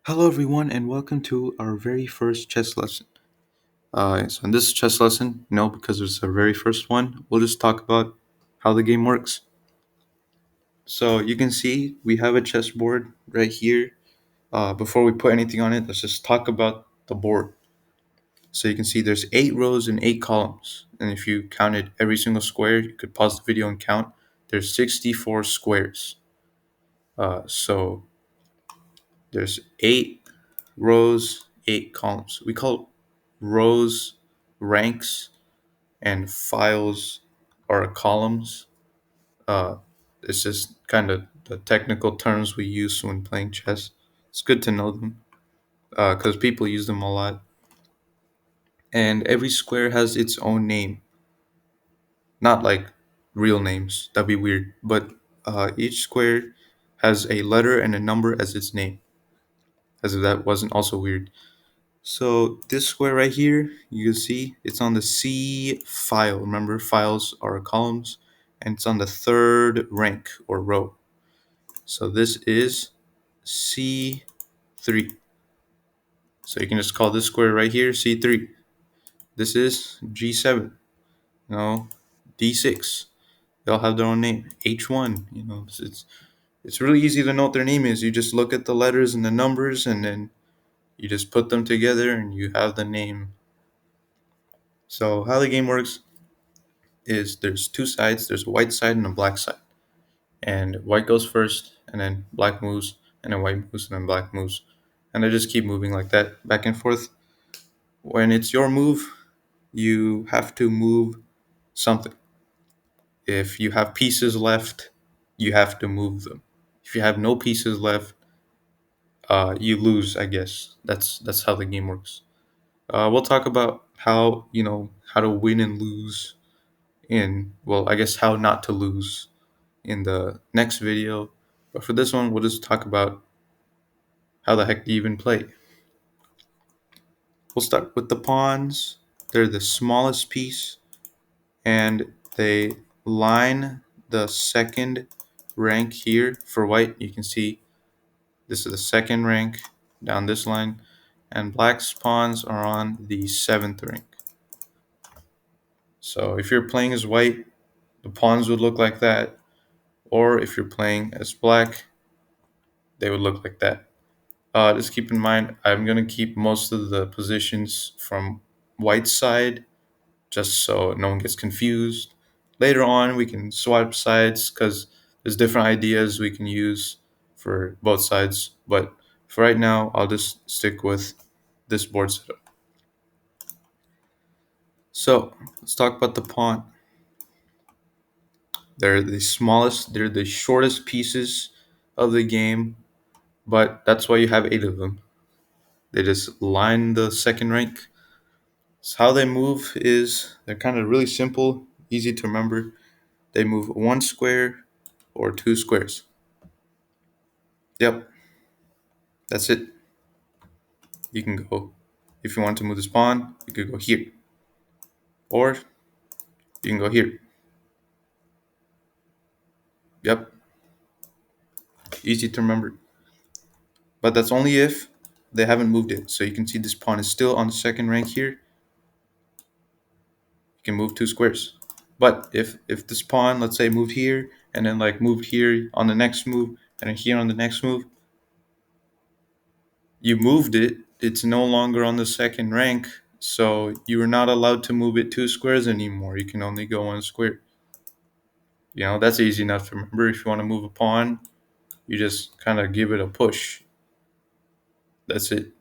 Hello, everyone, and welcome to our very first chess lesson. So, in this chess lesson, because it's our very first one, we'll just talk about how the game works. So, you can see we have a chessboard right here. Before we put anything on it, let's just talk about the board. So, you can see there's 8 rows and 8 columns. And if you counted every single square, you could pause the video and count. There's 64 squares. So, there's 8 rows, 8 columns. We call rows ranks and files are columns. Uh, it's just kind of the technical terms we use when playing chess. It's good to know them because people use them a lot. And every square has its own name, not like real names. That'd be weird. But each square has a letter and a number as its name, as if that wasn't also weird. So this square right here, you can see it's on the C file. Remember, files are columns, and it's on the third rank or row. So this is C3. So you can just call this square right here C3. This is G7. D6. They all have their own name. H1. It's really easy to know what their name is. You just look at the letters and the numbers, and then you just put them together, and you have the name. So how the game works is there's 2 sides. There's a white side and a black side. And white goes first, and then black moves, and then white moves, and then black moves. And they just keep moving like that, back and forth. When it's your move, you have to move something. If you have pieces left, you have to move them. If you have no pieces left, you lose, I guess. That's how the game works. We'll talk about how to win and lose I guess how not to lose in the next video. But for this one, we'll just talk about how the heck do you even play. We'll start with the pawns. They're the smallest piece, and they line the second rank here for white. You can see this is the second rank down this line, and black's pawns are on the 7th rank. So if you're playing as white, the pawns would look like that, or if you're playing as black, they would look like that. Just keep in mind, I'm going to keep most of the positions from white side just so no one gets confused. Later on, we can swap sides because there's different ideas we can use for both sides. But for right now, I'll just stick with this board setup. So let's talk about the pawn. They're the smallest, they're the shortest pieces of the game, but that's why you have 8 of them. They just line the second rank. So how they move is they're kind of really simple, easy to remember. They move 1 square or 2 squares. Yep, that's it. You can go, if you want to move this pawn, you could go here. Or you can go here. Yep, easy to remember. But that's only if they haven't moved it. So you can see this pawn is still on the second rank here. You can move 2 squares. But if this pawn, let's say, moved here and then like moved here on the next move and then here on the next move, you moved it. It's no longer on the second rank, so you are not allowed to move it 2 squares anymore. You can only go 1 square. That's easy enough to remember. If you want to move a pawn, you just kind of give it a push. That's it.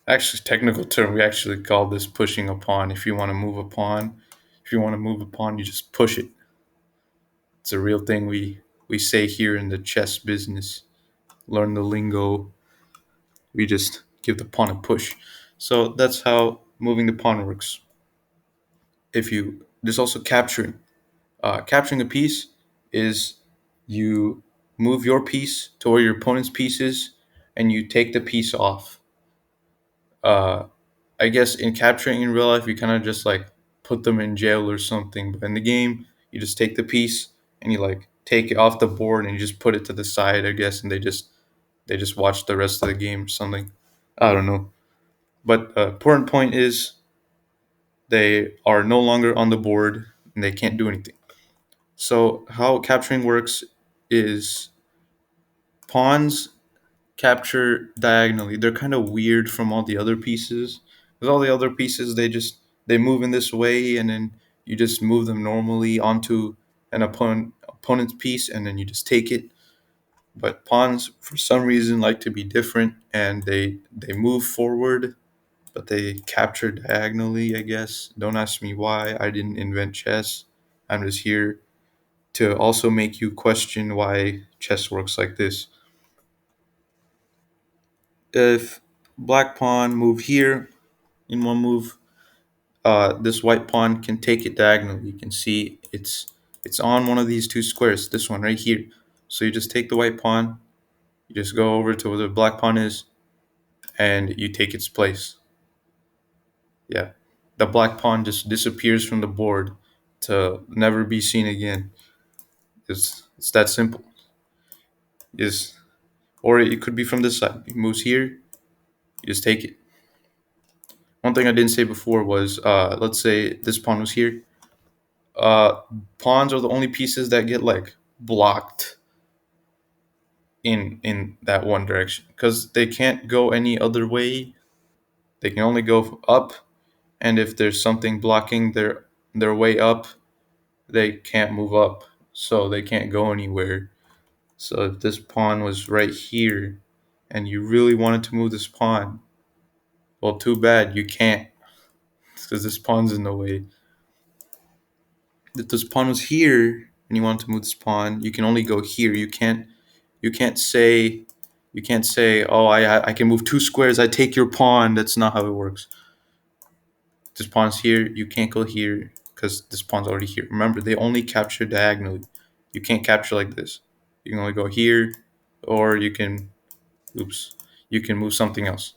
Actually, technical term, we actually call this pushing a pawn. If you want to move a pawn, you just push it. It's a real thing we say here in the chess business. Learn the lingo. We just give the pawn a push. So that's how moving the pawn works. There's also capturing. Capturing a piece is you move your piece to where your opponent's piece is, and you take the piece off. I guess in capturing in real life, you kind of just like put them in jail or something. But in the game, you just take the piece and you like take it off the board and you just put it to the side, I guess, and they just they just watch the rest of the game or something. I don't know. But important point is they are no longer on the board and they can't do anything. So how capturing works is pawns capture diagonally. They're kind of weird from all the other pieces. Because all the other pieces, they move in this way, and then you just move them normally onto an opponent's piece, and then you just take it. But pawns, for some reason, like to be different, and they move forward, but they capture diagonally. I guess. Don't ask me why. I didn't invent chess. I'm just here to also make you question why chess works like this. If black pawn move here in one move, this white pawn can take it diagonally. You can see it's on one of these two squares, this one right here. So you just take the white pawn, you just go over to where the black pawn is, and you take its place. Yeah, the black pawn just disappears from the board to never be seen again. It's that simple. Is or it could be from this side. It moves here, you just take it. One thing I didn't say before was, let's say this pawn was here. Uh, Pawns are the only pieces that get like blocked in that one direction because they can't go any other way. They can only go up, and if there's something blocking their way up, they can't move up, so they can't go anywhere. So if this pawn was right here, and you really wanted to move this pawn, well, too bad you can't because this pawn's in the way. If this pawn was here and you want to move this pawn, you can only go here. You can't say oh, I can move two squares. I take your pawn. That's not how it works. This pawn's here. You can't go here because this pawn's already here. Remember, they only capture diagonally. You can't capture like this. You can only go here, or you can you can move something else.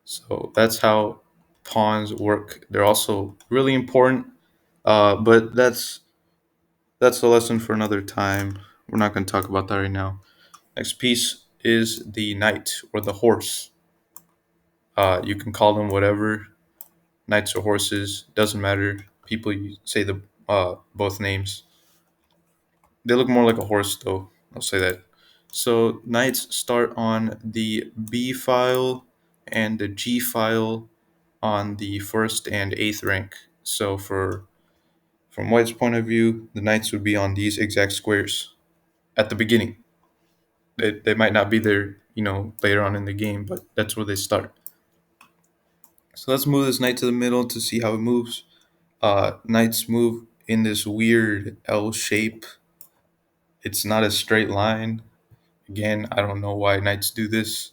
So that's how pawns work. They're also really important, but that's a lesson for another time. We're not going to talk about that right now. Next piece is the knight or the horse. You can call them whatever, knights or horses, doesn't matter. People say the both names. They look more like a horse though. I'll say that. So knights start on the B file and the G file on the first and eighth rank. So from White's point of view, the knights would be on these exact squares at the beginning. They might not be there, later on in the game, but that's where they start. So let's move this knight to the middle to see how it moves. Knights move in this weird L shape. It's not a straight line. Again, I don't know why knights do this.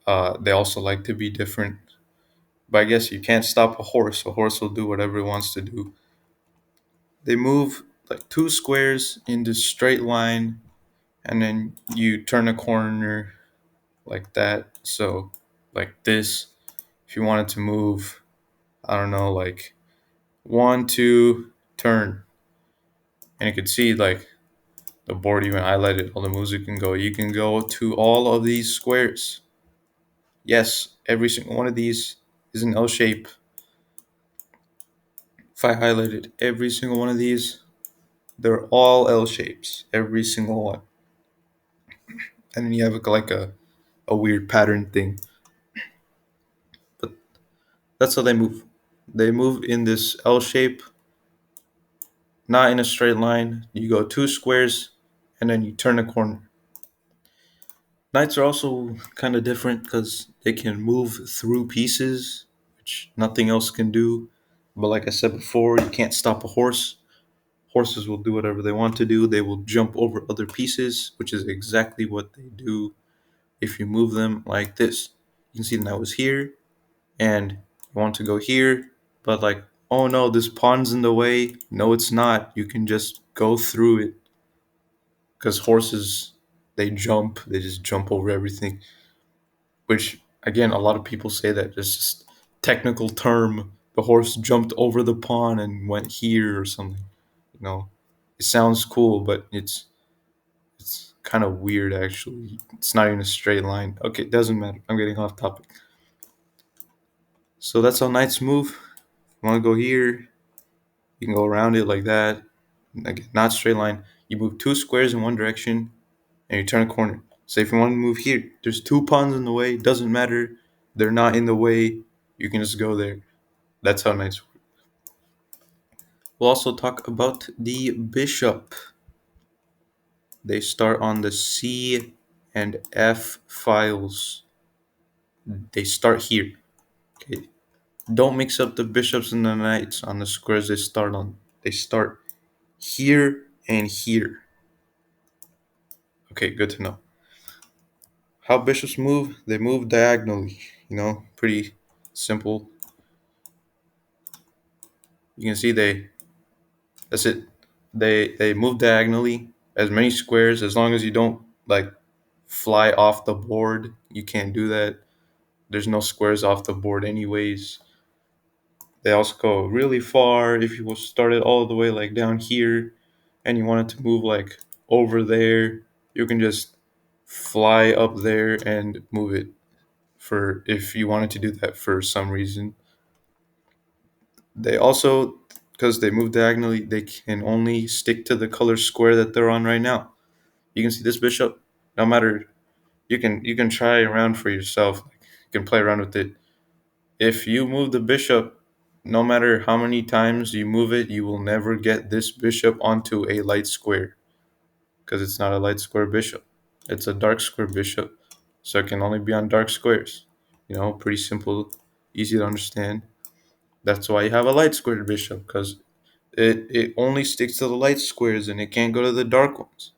They also like to be different. But I guess you can't stop a horse. A horse will do whatever it wants to do. They move like two squares in this straight line, and then you turn a corner like that. So, like this, if you wanted to move, I don't know, like one, two, turn. And you could see like the board even highlighted all the moves you can go. You can go to all of these squares. Yes, every single one of these is an L shape. If I highlighted every single one of these, they're all L shapes, every single one. And then you have like a weird pattern thing. But that's how they move. They move in this L shape, not in a straight line. You go two squares and then you turn a corner. Knights are also kind of different because they can move through pieces, which nothing else can do. But like I said before, you can't stop a horse. Horses will do whatever they want to do. They will jump over other pieces, which is exactly what they do if you move them like this. You can see the knight was here, and you want to go here, but like, oh no, this pawn's in the way. No, it's not. You can just go through it because horses, they just jump over everything. Which again, a lot of people say that it's just technical term. The horse jumped over the pawn and went here or something. You know, it sounds cool, but it's kind of weird actually. It's not even a straight line. Okay, doesn't matter. I'm getting off topic. So that's how knights move. You want to go here, you can go around it like that. Again, not straight line. You move two squares in one direction and you turn a corner. So if you want to move here, there's two pawns in the way. Doesn't matter. They're not in the way. You can just go there. That's how knights work. We'll also talk about the bishop. They start on the C and F files. They start here. Okay. Don't mix up the bishops and the knights on the squares they start on. They start here and here. Okay, good to know. How bishops move? They move diagonally. Pretty simple. You can see that's it. They move diagonally as many squares as long as you don't like fly off the board. You can't do that. There's no squares off the board anyways. They also go really far. If you started all the way like down here and you wanted to move like over there, you can just fly up there and move it for if you wanted to do that for some reason. They also, because they move diagonally, they can only stick to the color square that they're on right now. You can see this bishop. No matter, you can try around for yourself. You can play around with it. If you move the bishop, no matter how many times you move it, you will never get this bishop onto a light square because it's not a light square bishop. It's a dark square bishop, so it can only be on dark squares. Pretty simple, easy to understand. That's why you have a light squared bishop because it only sticks to the light squares and it can't go to the dark ones.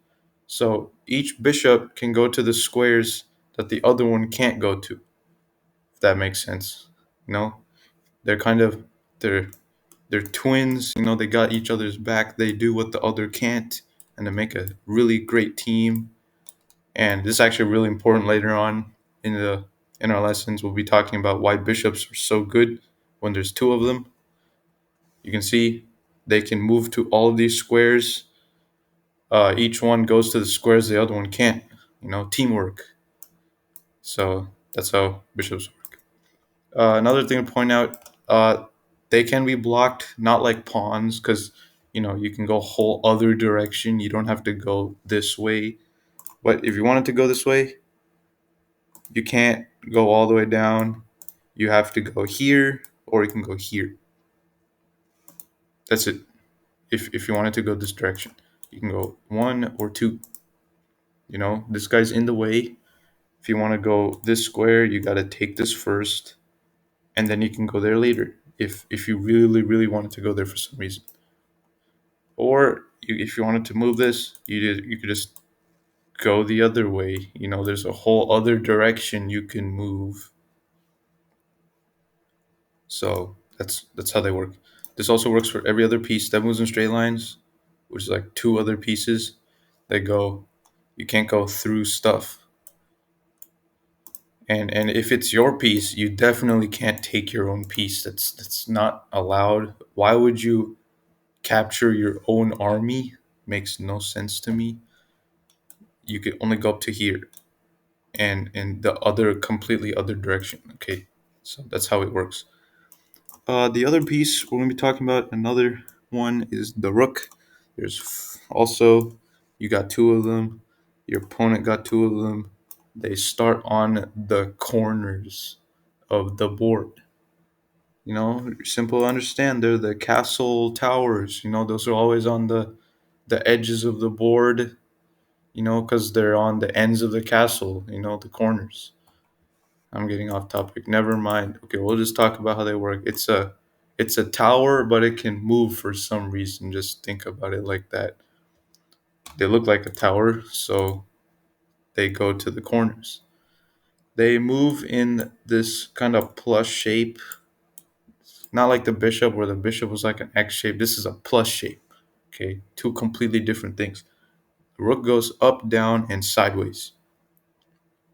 So each bishop can go to the squares that the other one can't go to, if that makes sense. You know, they're kind of they're they're twins. They got each other's back. They do what the other can't, and they make a really great team. And this is actually really important later on in our lessons. We'll be talking about why bishops are so good when there's two of them. You can see they can move to all of these squares. Each one goes to the squares the other one can't. Teamwork. So that's how bishops work. Another thing to point out, they can be blocked, not like pawns, because you can go a whole other direction. You don't have to go this way. But if you wanted to go this way, you can't go all the way down. You have to go here, or you can go here. That's it. If you wanted to go this direction, you can go one or two. This guy's in the way. If you want to go this square, you got to take this first, and then you can go there later. If you really really wanted to go there for some reason, or if you wanted to move this, you could just go the other way. There's a whole other direction you can move. So that's how they work. This also works for every other piece that moves in straight lines, which is like two other pieces that go. You can't go through stuff. And if it's your piece, you definitely can't take your own piece. That's not allowed. Why would you capture your own army? Makes no sense to me. You could only go up to here and in the other completely other direction. Okay, so that's how it works. The other piece we're going to be talking about, another one, is the rook. There's also, you got two of them. Your opponent got two of them. They start on the corners of the board. Simple to understand. They're the castle towers. Those are always on the edges of the board. Because they're on the ends of the castle. The corners. I'm getting off topic. Never mind. Okay, we'll just talk about how they work. It's a tower, but it can move for some reason. Just think about it like that. They look like a tower, so they go to the corners. They move in this kind of plus shape, not like the bishop, where the bishop was like an X shape. This is a plus shape. Okay, two completely different things. The rook goes up, down, and sideways.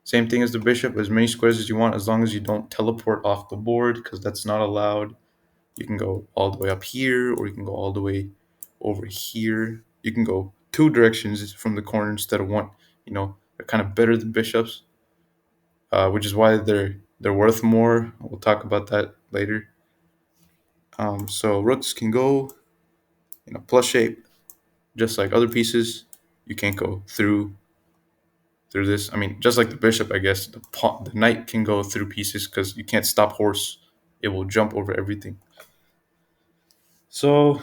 Same thing as the bishop, as many squares as you want, as long as you don't teleport off the board, because that's not allowed. You can go all the way up here, or you can go all the way over here. You can go two directions from the corner instead of one. They're kind of better than bishops, which is why they're worth more. We'll talk about that later. So rooks can go in a plus shape, just like other pieces. You can't go through this. I mean, just like the bishop, I guess the knight can go through pieces because you can't stop horse. It will jump over everything. So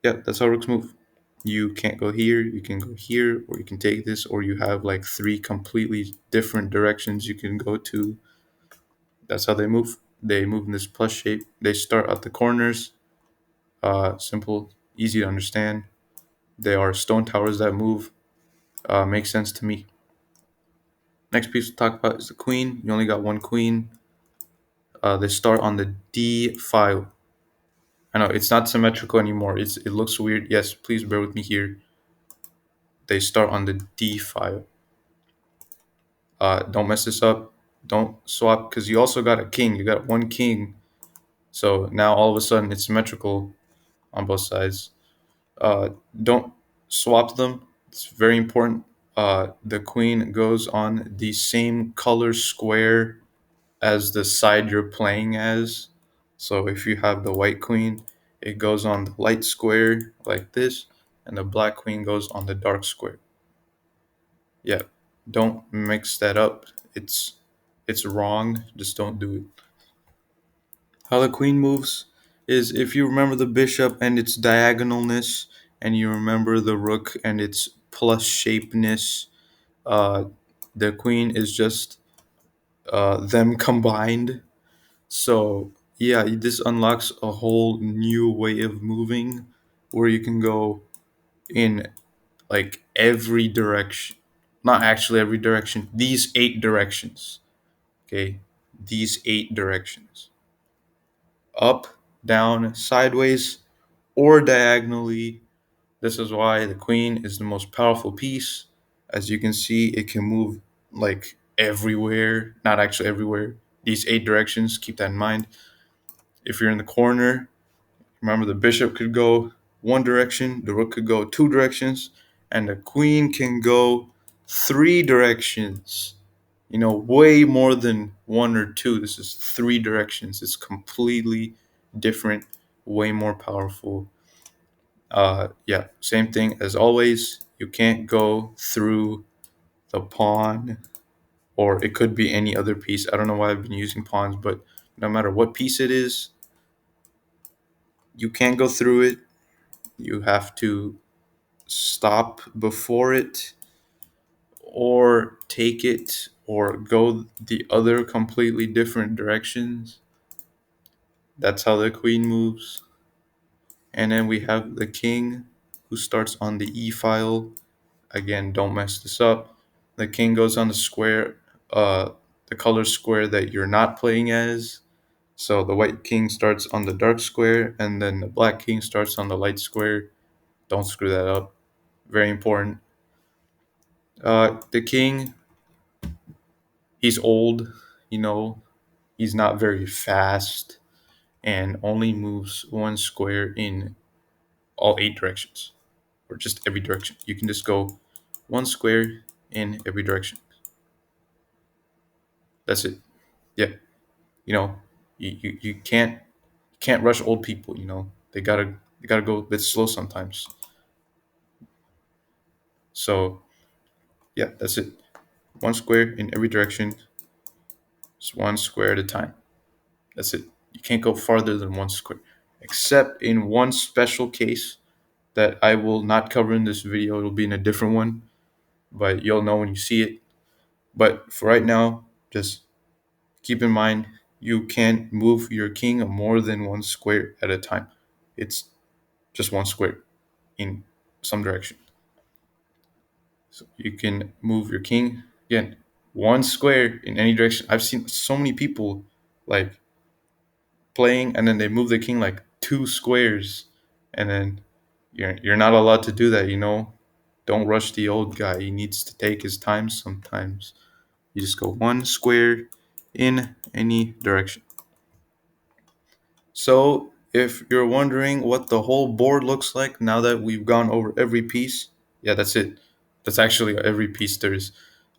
yeah, that's how rooks move. You can't go here, you can go here, or you can take this, or you have like three completely different directions you can go to. That's how they move. They move in this plus shape. They start at the corners. Simple, easy to understand. They are stone towers that move. Makes sense to me. Next piece we'll talk about is the queen. You only got one queen. They start on the D file. I know it's not symmetrical anymore. It looks weird. Yes, please bear with me here. They start on the D file. Don't mess this up. Don't swap because you also got a king. You got one king. So now all of a sudden it's symmetrical on both sides. Don't swap them. It's very important. The queen goes on the same color square as the side you're playing as. So if you have the white queen, it goes on the light square like this, and the black queen goes on the dark square. Yeah, don't mix that up. It's wrong. Just don't do it. How the queen moves is if you remember the bishop and its diagonalness, and you remember the rook and its plus shapeness, uh, the queen is just them combined. So yeah, this unlocks a whole new way of moving where you can go in like every direction. Not actually every direction, these eight directions. Okay, these eight directions: up, down, sideways, or diagonally. This is why the queen is the most powerful piece. As you can see, it can move like everywhere, not actually everywhere. These eight directions, keep that in mind. If you're in the corner, remember the bishop could go one direction, the rook could go two directions, and the queen can go three directions. Way more than one or two. This is three directions. It's completely different, way more powerful. Yeah, same thing as always. You can't go through the pawn, or it could be any other piece. I don't know why I've been using pawns, but no matter what piece it is, you can't go through it. You have to stop before it, or take it, or go the other completely different directions. That's how the queen moves. And then we have the king who starts on the E file. Again, don't mess this up. The king goes on the square, the color square that you're not playing as. So the white king starts on the dark square, and then the black king starts on the light square. Don't screw that up. Very important. The king, he's old, you know, he's not very fast, and only moves one square in all eight directions, or just every direction. You can just go one square in every direction. That's it. Yeah, you know, you can't rush old people. They gotta go a bit slow sometimes. So yeah, that's it. One square in every direction, just one square at a time. That's it. You can't go farther than one square, except in one special case that I will not cover in this video. It'll be in a different one, but you'll know when you see it. But for right now, just keep in mind you can't move your king more than one square at a time. It's just one square in some direction. So you can move your king again one square in any direction. I've seen so many people like playing and then they move the king like two squares, and then you're not allowed to do that. Don't rush the old guy. He needs to take his time sometimes. You just go one square in any direction. So if you're wondering what the whole board looks like now that we've gone over every piece, yeah, that's it. That's actually every piece there is.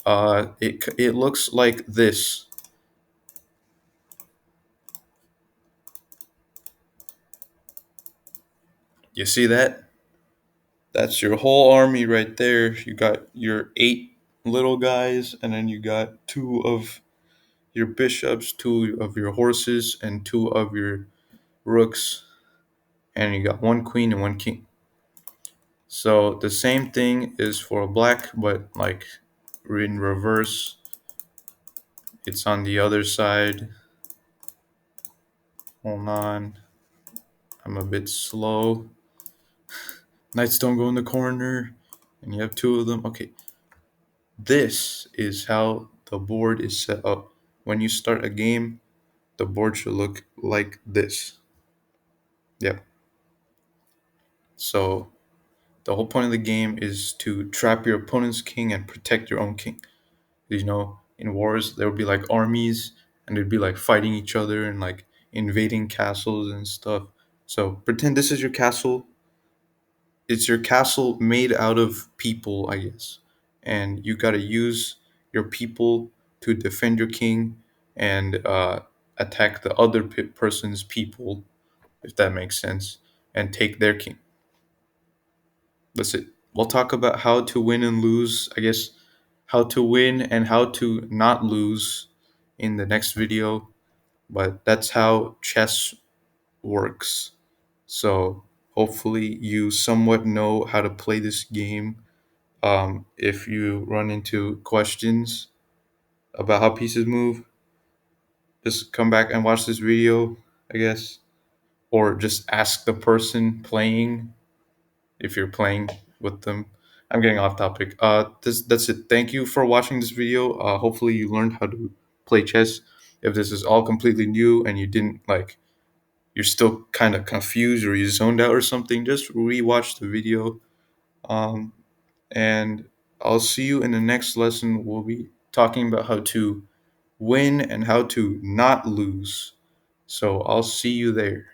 It looks like this. You see that? That's your whole army right there. You got your eight little guys, and then you got two of your bishops, two of your horses, and two of your rooks, and you got one queen and one king. So the same thing is for a black, but like in reverse. It's on the other side. Hold on. I'm a bit slow. Knights don't go in the corner. And you have two of them. Okay. This is how the board is set up. When you start a game, the board should look like this. Yep. So the whole point of the game is to trap your opponent's king and protect your own king. In wars there would be like armies, and they'd be like fighting each other and like invading castles and stuff. So pretend this is your castle. It's your castle made out of people, I guess, and you got to use your people to defend your king and attack the other person's people, if that makes sense, and take their king. That's it. We'll talk about how to win and lose, I guess, how to win and how to not lose in the next video, but that's how chess works. So hopefully you somewhat know how to play this game. If you run into questions about how pieces move, just come back and watch this video, I guess, or just ask the person playing if you're playing with them. I'm getting off topic. That's it. Thank you for watching this video. Hopefully you learned how to play chess. If this is all completely new and you didn't like, you're still kind of confused or you zoned out or something, just rewatch the video. Um, and I'll see you in the next lesson. We'll be talking about how to win and how to not lose. So I'll see you there.